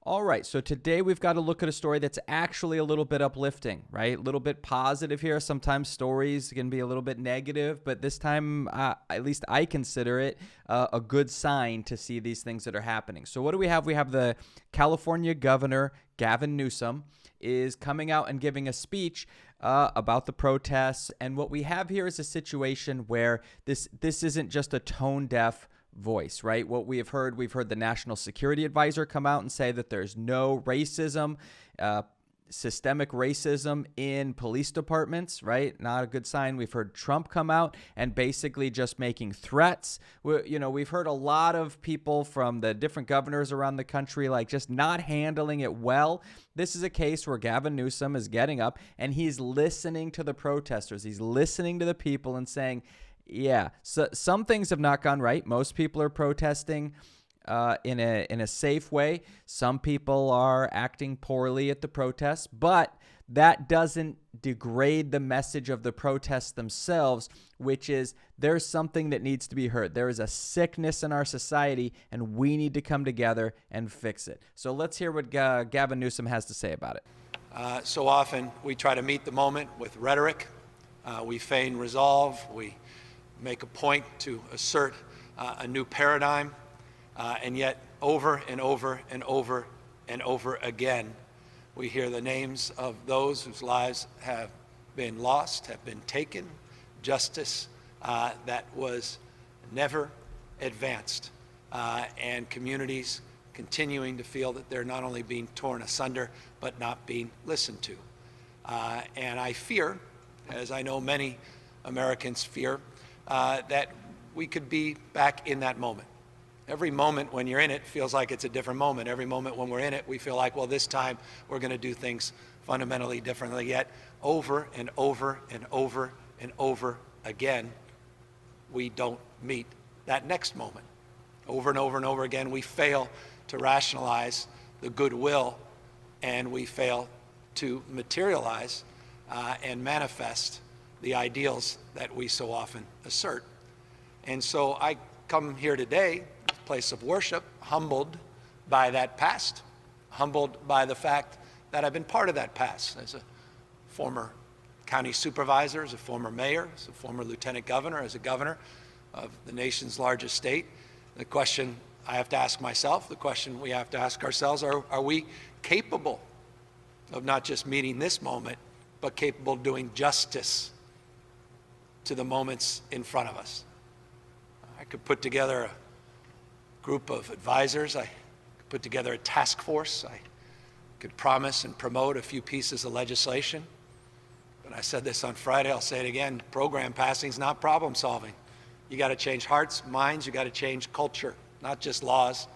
All right, so today we've got to look at a story that's actually a little bit uplifting, right? A little bit positive here. Sometimes stories can be a little bit negative, but this time, at least I consider it a good sign to see these things that are happening. So what do we have? We have the California governor, Gavin Newsom, is coming out and giving a speech about the protests. And what we have here is a situation where this isn't just a tone-deaf voice, right? What we've heard the National Security Advisor come out and say that there's no racism, systemic racism in police departments, right? Not a good sign. We've heard Trump come out and basically just making threats. We've heard a lot of people from the different governors around the country like just not handling it well. This is a case where Gavin Newsom is getting up and he's listening to the protesters. He's listening to the people and saying, yeah, so some things have not gone right. Most people are protesting in a safe way. Some people are acting poorly at the protests, but that doesn't degrade the message of the protests themselves, which is there's something that needs to be heard. There is a sickness in our society, and we need to come together and fix it. So let's hear what Gavin Newsom has to say about it. So often we try to meet the moment with rhetoric. We feign resolve. We make a point to assert a new paradigm, and yet over and over and over and over again, we hear the names of those whose lives have been lost, have been taken, justice that was never advanced, and communities continuing to feel that they're not only being torn asunder, but not being listened to. And I fear, as I know many Americans fear, that we could be back in that moment. Every moment when you're in it feels like it's a different moment. Every moment when we're in it, we feel like, well, this time we're going to do things fundamentally differently. Yet over and over and over and over again, we don't meet that next moment. Over and over and over again, we fail to rationalize the goodwill, and we fail to materialize and manifest the ideals that we so often assert. And so I come here today, a place of worship, humbled by that past, humbled by the fact that I've been part of that past as a former county supervisor, as a former mayor, as a former lieutenant governor, as a governor of the nation's largest state. The question I have to ask myself, the question we have to ask ourselves, are we capable of not just meeting this moment, but capable of doing justice to the moments in front of us? I could put together a group of advisors. I could put together a task force. I could promise and promote a few pieces of legislation. But I said this on Friday, I'll say it again, program passing is not problem solving. You got to change hearts, minds, you got to change culture, not just laws.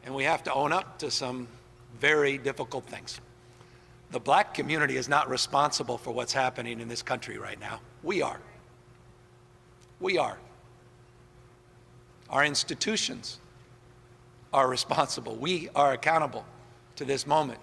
And we have to own up to some very difficult things. The black community is not responsible for what's happening in this country right now. We are. We are. Our institutions are responsible. We are accountable to this moment.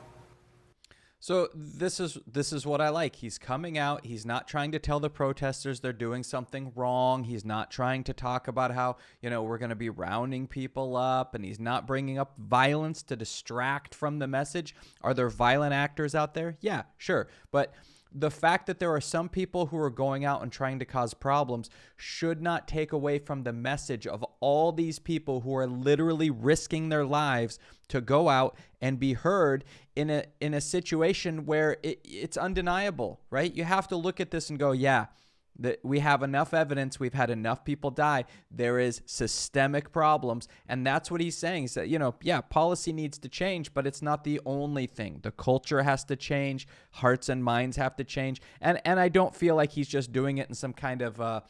So this is what I like. He's coming out. He's not trying to tell the protesters they're doing something wrong. He's not trying to talk about how, we're going to be rounding people up, and he's not bringing up violence to distract from the message. Are there violent actors out there? Yeah, sure. But the fact that there are some people who are going out and trying to cause problems should not take away from the message of all these people who are literally risking their lives to go out and be heard in a situation where it's undeniable, right? You have to look at this and go, yeah, that we have enough evidence. We've had enough people die. There is systemic problems. And that's what he's saying is that, yeah, policy needs to change, but it's not the only thing. The culture has to change. Hearts and minds have to change. And I don't feel like he's just doing it in some kind of,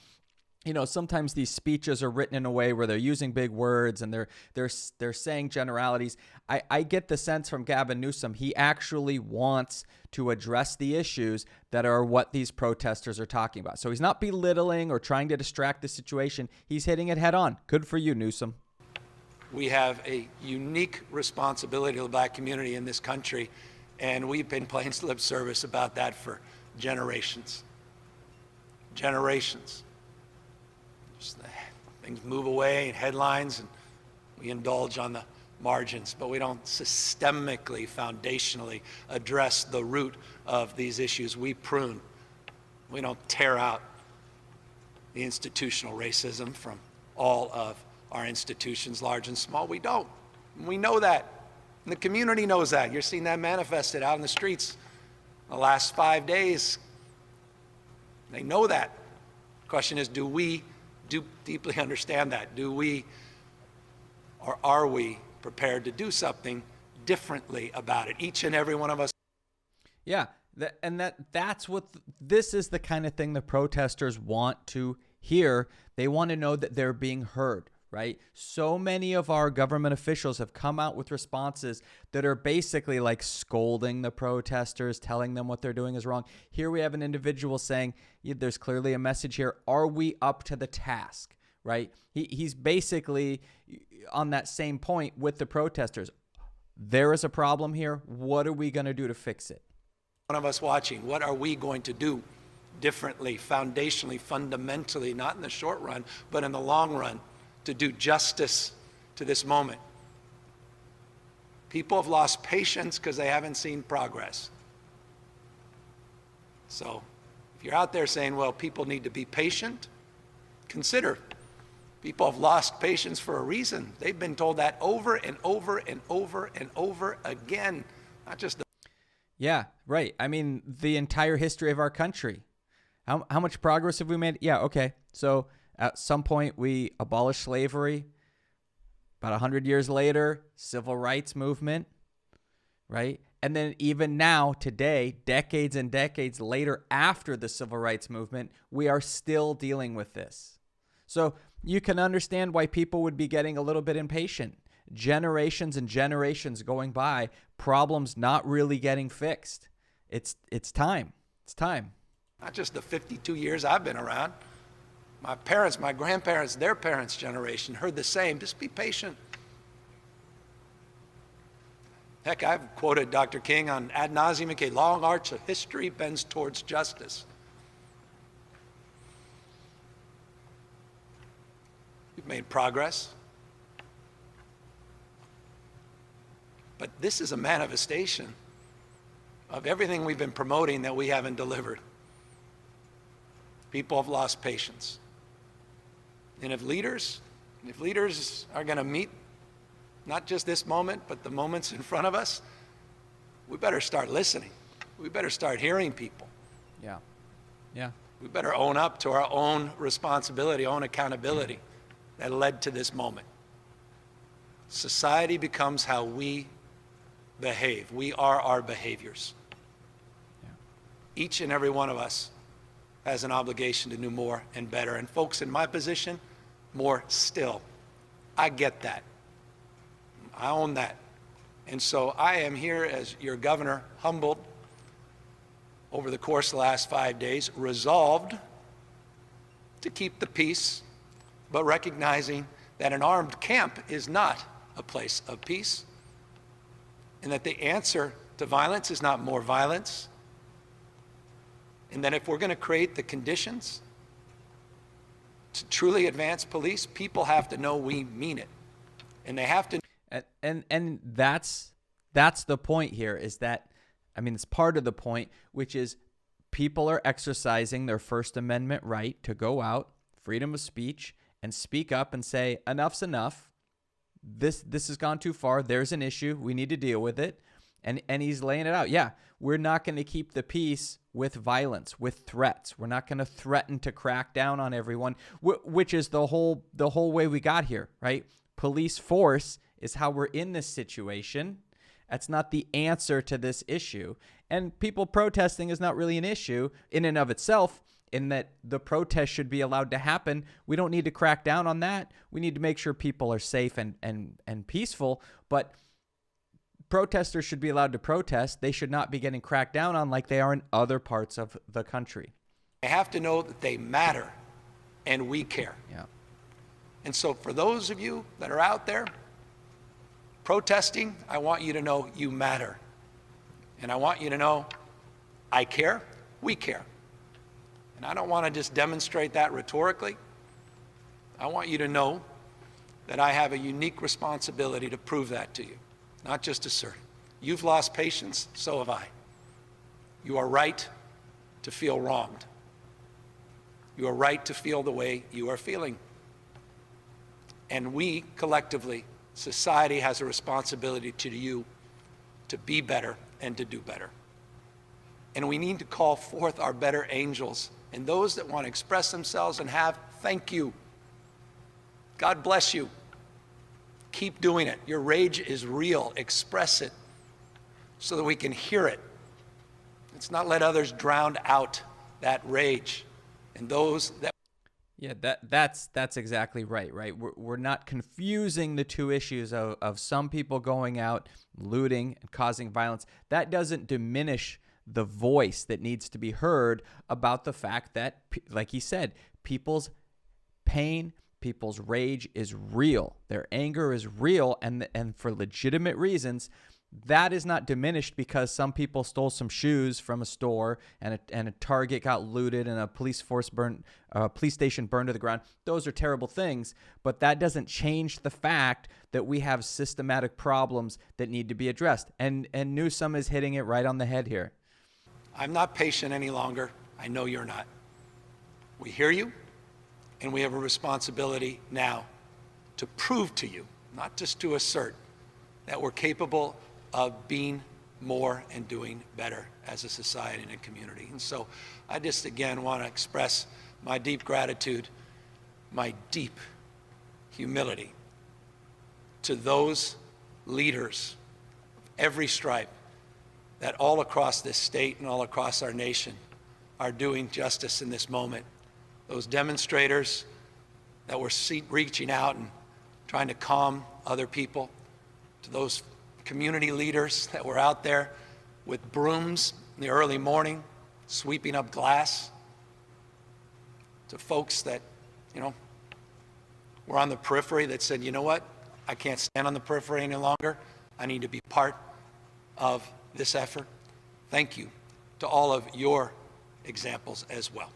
sometimes these speeches are written in a way where they're using big words and they're saying generalities. I get the sense from Gavin Newsom, he actually wants to address the issues that are what these protesters are talking about. So he's not belittling or trying to distract the situation. He's hitting it head on. Good for you, Newsom. We have a unique responsibility to the black community in this country, and we've been playing lip service about that for generations. Generations. Things move away in headlines, and we indulge on the margins, but we don't systemically, foundationally address the root of these issues. We prune. We don't tear out the institutional racism from all of our institutions, large and small. We don't. We know that. And the community knows that. You're seeing that manifested out in the streets the last 5 days. They know that. The question is, do we deeply understand that? Do we, or are we prepared to do something differently about it? Each and every one of us. Yeah, that's what this is, the kind of thing the protesters want to hear. They want to know that they're being heard, right? So many of our government officials have come out with responses that are basically like scolding the protesters, telling them what they're doing is wrong. Here we have an individual saying, yeah, there's clearly a message here. Are we up to the task, right? He's basically on that same point with the protesters. There is a problem here. What are we going to do to fix it? One of us watching, what are we going to do differently, foundationally, fundamentally, not in the short run, but in the long run, to do justice to this moment? People have lost patience because they haven't seen progress. So if you're out there saying, well, people need to be patient, consider people have lost patience for a reason. They've been told that over and over and over and over again, not just the. Yeah, right. I mean, the entire history of our country. How much progress have we made? Yeah, okay. So at some point we abolished slavery. About 100 years later, civil rights movement, right? And then even now, today, decades and decades later after the civil rights movement, we are still dealing with this. So you can understand why people would be getting a little bit impatient. Generations and generations going by, problems not really getting fixed. It's time. It's time. Not just the 52 years I've been around. My parents, my grandparents, their parents' generation heard the same. Just be patient. Heck, I've quoted Dr. King on ad nauseum, a long arch of history bends towards justice. We've made progress. But this is a manifestation of everything we've been promoting that we haven't delivered. People have lost patience. And if leaders are going to meet not just this moment, but the moments in front of us, we better start listening. We better start hearing people. Yeah. Yeah. We better own up to our own responsibility, own accountability that led to this moment. Society becomes how we behave. We are our behaviors. Yeah. Each and every one of us has an obligation to do more and better. And folks in my position, more still. I get that. I own that. And so I am here as your governor, humbled over the course of the last 5 days, resolved to keep the peace, but recognizing that an armed camp is not a place of peace, and that the answer to violence is not more violence, and that if we're going to create the conditions to truly advance police, people have to know we mean it, and they have to. And that's the point here, is that, I mean, it's part of the point, which is people are exercising their First Amendment right to go out, freedom of speech, and speak up and say, enough's enough. This has gone too far. There's an issue. We need to deal with it. And he's laying it out. Yeah, we're not going to keep the peace with violence, with threats. We're not going to threaten to crack down on everyone, which is the whole way we got here, right? Police force is how we're in this situation. That's not the answer to this issue. And people protesting is not really an issue in and of itself, in that the protest should be allowed to happen. We don't need to crack down on that. We need to make sure people are safe and peaceful. But protesters should be allowed to protest. They should not be getting cracked down on like they are in other parts of the country. They have to know that they matter and we care. Yeah. And so for those of you that are out there protesting, I want you to know you matter. And I want you to know I care, we care. And I don't want to just demonstrate that rhetorically. I want you to know that I have a unique responsibility to prove that to you, not just assert it. You've lost patience, so have I. You are right to feel wronged. You are right to feel the way you are feeling. And we, collectively, society has a responsibility to you to be better and to do better. And we need to call forth our better angels and those that want to express themselves and have, thank you. God bless you. Keep doing it. Your rage is real. Express it so that we can hear it. Let's not let others drown out that rage. And those that Yeah, that's exactly right, right? We're not confusing the two issues of some people going out, looting, and causing violence. That doesn't diminish the voice that needs to be heard about the fact that, like he said, people's pain, people's rage is real. Their anger is real, and for legitimate reasons. That is not diminished because some people stole some shoes from a store and a Target got looted and a police station burned to the ground. Those are terrible things, but that doesn't change the fact that we have systematic problems that need to be addressed. And Newsom is hitting it right on the head here. I'm not patient any longer. I know you're not. We hear you, and we have a responsibility now to prove to you, not just to assert, that we're capable of being more and doing better as a society and a community. And so I just, again, want to express my deep gratitude, my deep humility to those leaders of every stripe that all across this state and all across our nation are doing justice in this moment. Those demonstrators that were reaching out and trying to calm other people, to those community leaders that were out there with brooms in the early morning, sweeping up glass, to folks that, were on the periphery that said, you know what, I can't stand on the periphery any longer. I need to be part of this effort. Thank you to all of your examples as well.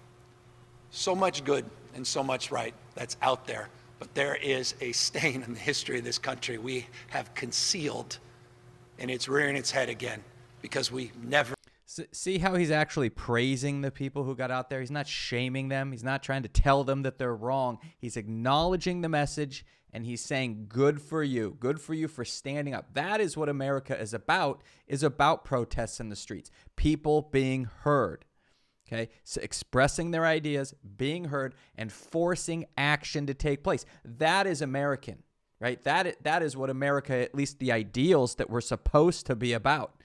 So much good and so much right that's out there, but there is a stain in the history of this country we have concealed, and it's rearing its head again because we never. See how he's actually praising the people who got out there? He's not shaming them. He's not trying to tell them that they're wrong. He's acknowledging the message, and he's saying, good for you. Good for you for standing up. That is what America is about protests in the streets. People being heard. Okay, so expressing their ideas, being heard, and forcing action to take place. That is American, right? That is what America, at least the ideals that we're supposed to be about.